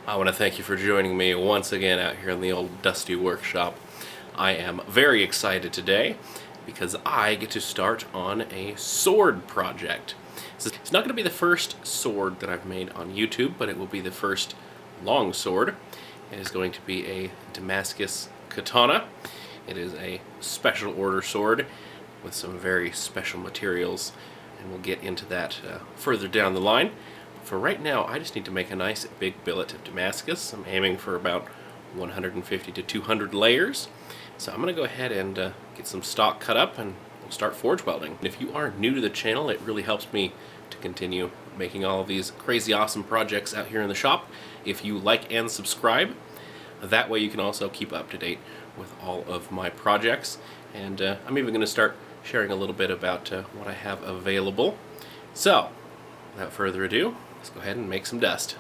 I want to thank you for joining me once again out here in the old dusty workshop. I am very excited today because I get to start on a sword project. It's not going to be the first sword that I've made on YouTube, but it will be the first long sword. It is going to be a Damascus Katana. It is a special order sword with some very special materials, and we'll get into that further down the line. For right now, I just need to make a nice big billet of Damascus. I'm aiming for about 150 to 200 layers. So I'm going to go ahead and get some stock cut up and we'll start forge welding. And if you are new to the channel, it really helps me to continue making all of these crazy awesome projects out here in the shop. If you like and subscribe, that way you can also keep up to date with all of my projects. And I'm even going to start sharing a little bit about what I have available. So, without further ado, let's go ahead and make some dust.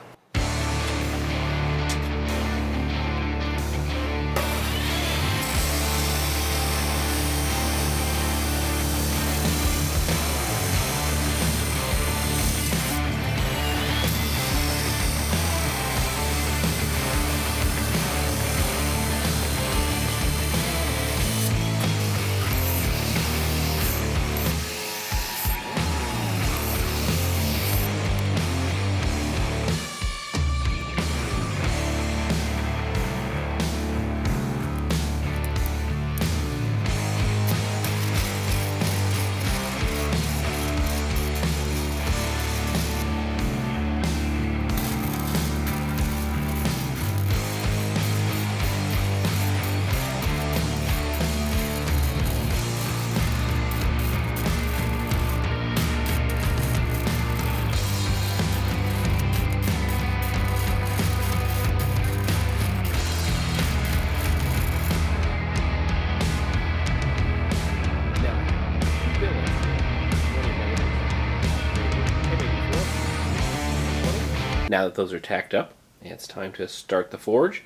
Now that those are tacked up, it's time to start the forge.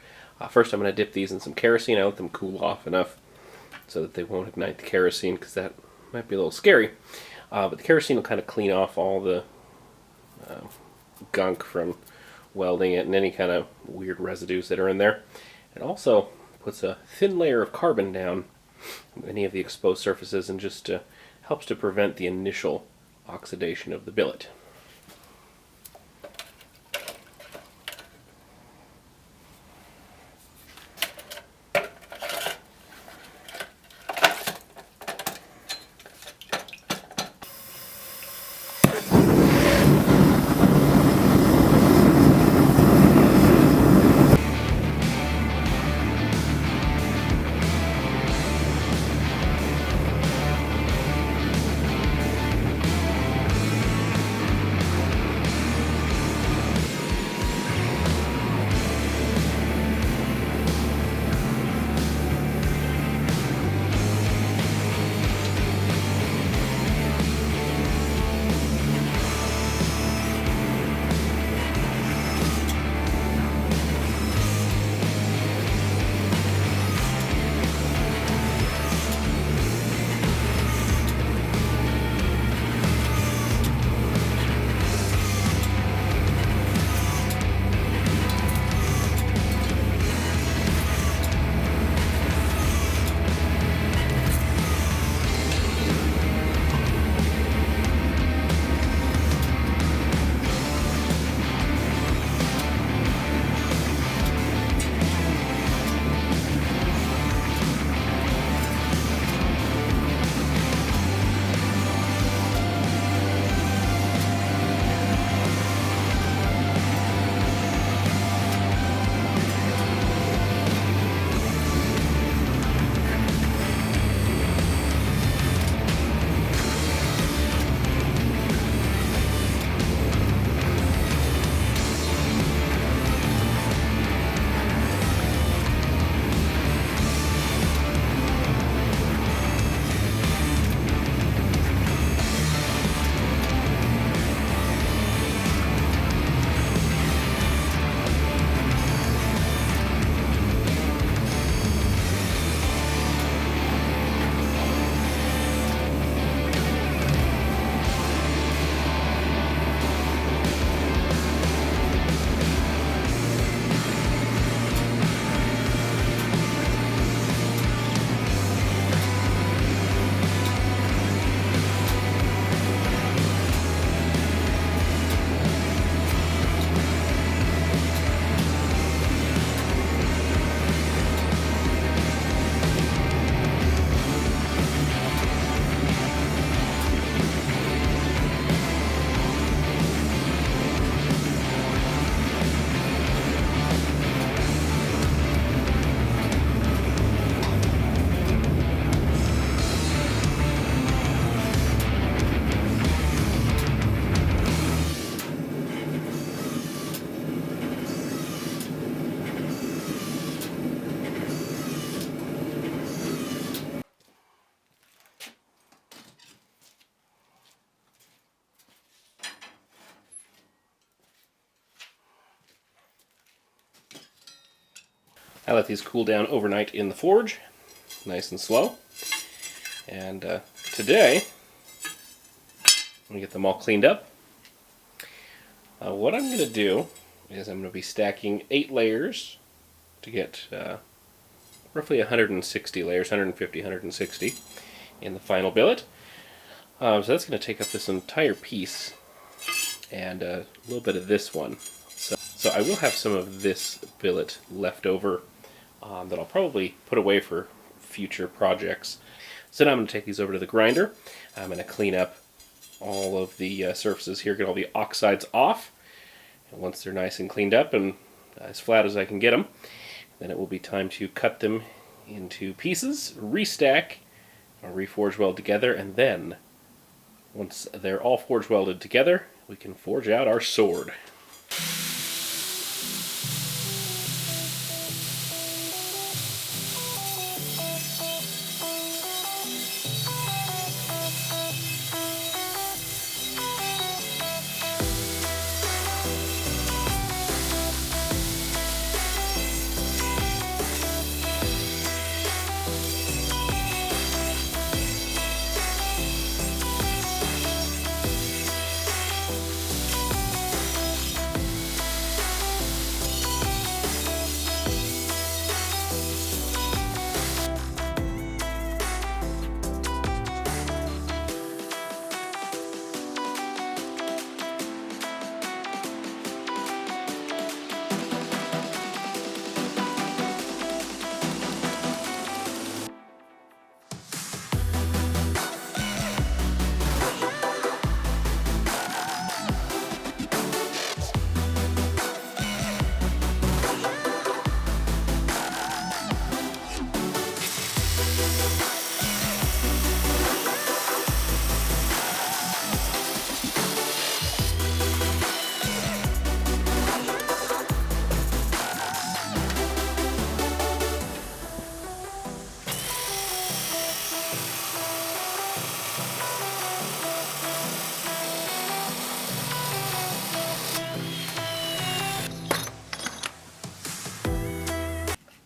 First I'm going to dip these in some kerosene. I let them cool off enough so that they won't ignite the kerosene, because that might be a little scary. But the kerosene will kind of clean off all the gunk from welding it and any kind of weird residues that are in there. It also puts a thin layer of carbon down any of the exposed surfaces and just helps to prevent the initial oxidation of the billet. I let these cool down overnight in the forge, nice and slow. And today, I'm going to get them all cleaned up. What I'm going to do is I'm going to be stacking 8 layers to get roughly 160 layers, 150, 160 in the final billet. So that's going to take up this entire piece and a little bit of this one. So I will have some of this billet left over that I'll probably put away for future projects. So now I'm going to take these over to the grinder. I'm going to clean up all of the surfaces here, get all the oxides off. And once they're nice and cleaned up and as flat as I can get them, then it will be time to cut them into pieces, restack, or reforge weld together, and then once they're all forge welded together, we can forge out our sword.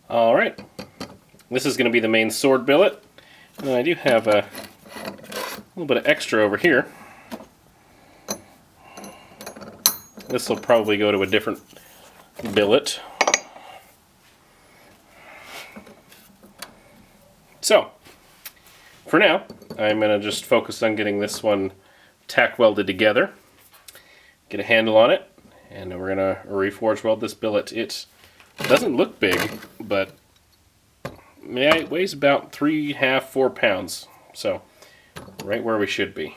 Alright, this is going to be the main sword billet, and I do have a little bit of extra over here. This will probably go to a different billet. So, for now, I'm going to just focus on getting this one tack welded together, get a handle on it, and we're going to reforge weld this billet. It doesn't look big, but it weighs about 3.5, 4 pounds. So, right where we should be.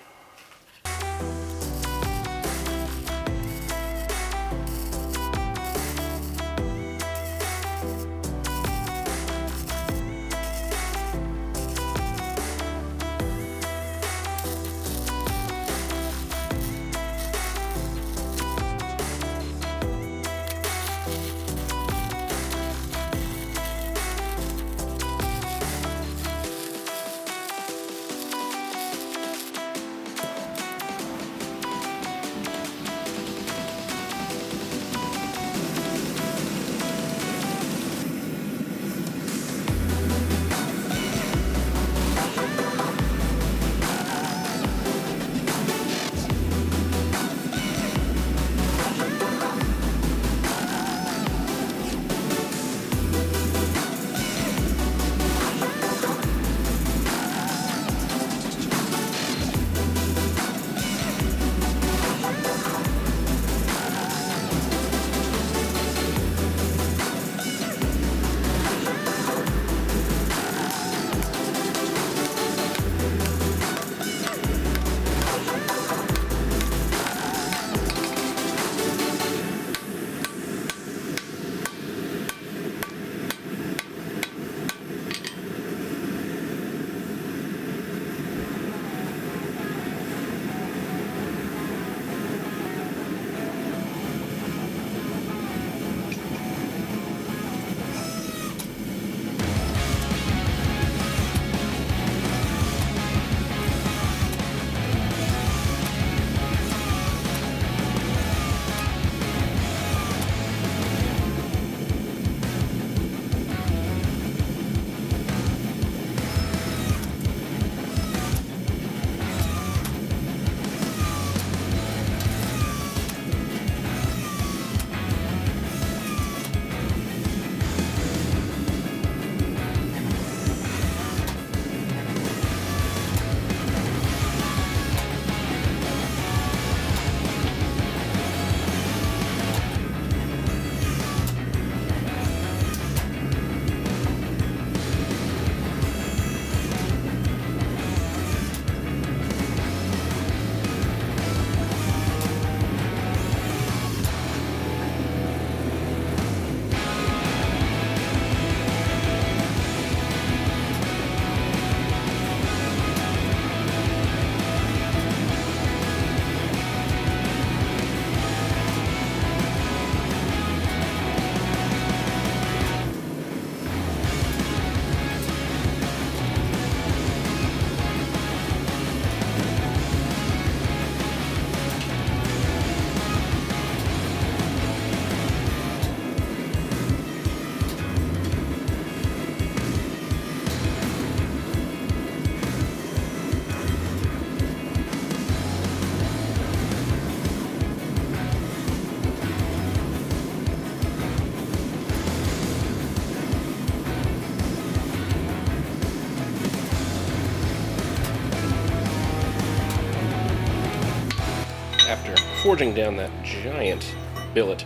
forging down that giant billet,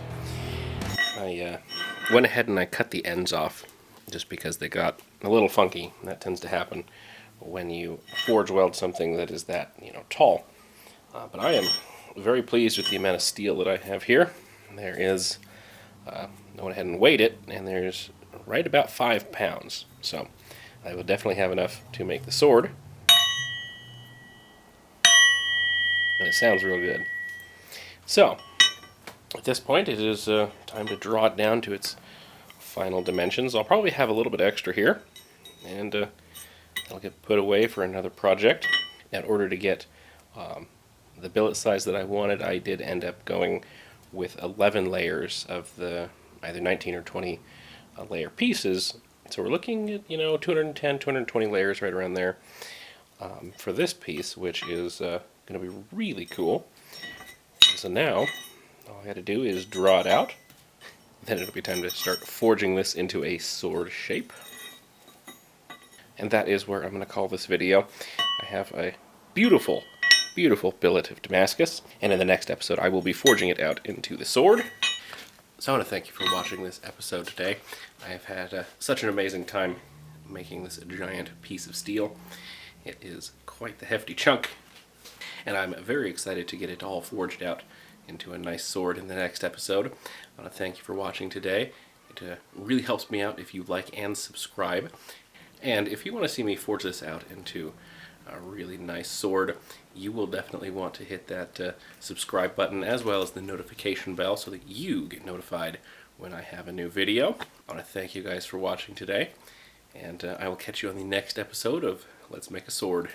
I went ahead and I cut the ends off just because they got a little funky. That tends to happen when you forge weld something that is that, tall. But I am very pleased with the amount of steel that I have here. There is, I went ahead and weighed it, and there's right about 5 pounds. So I will definitely have enough to make the sword. And it sounds real good. So, at this point, it is time to draw it down to its final dimensions. I'll probably have a little bit extra here, and it'll get put away for another project. Now, in order to get the billet size that I wanted, I did end up going with 11 layers of the either 19 or 20 layer pieces. So we're looking at, 210, 220 layers, right around there, for this piece, which is going to be really cool. So now, all I got to do is draw it out. Then it'll be time to start forging this into a sword shape. And that is where I'm going to call this video. I have a beautiful, beautiful billet of Damascus, and in the next episode I will be forging it out into the sword. So I want to thank you for watching this episode today. I have had such an amazing time making this giant piece of steel. It is quite the hefty chunk, and I'm very excited to get it all forged out into a nice sword in the next episode. I want to thank you for watching today. It really helps me out if you like and subscribe. And if you want to see me forge this out into a really nice sword, you will definitely want to hit that subscribe button as well as the notification bell so that you get notified when I have a new video. I want to thank you guys for watching today, and I will catch you on the next episode of Let's Make a Sword.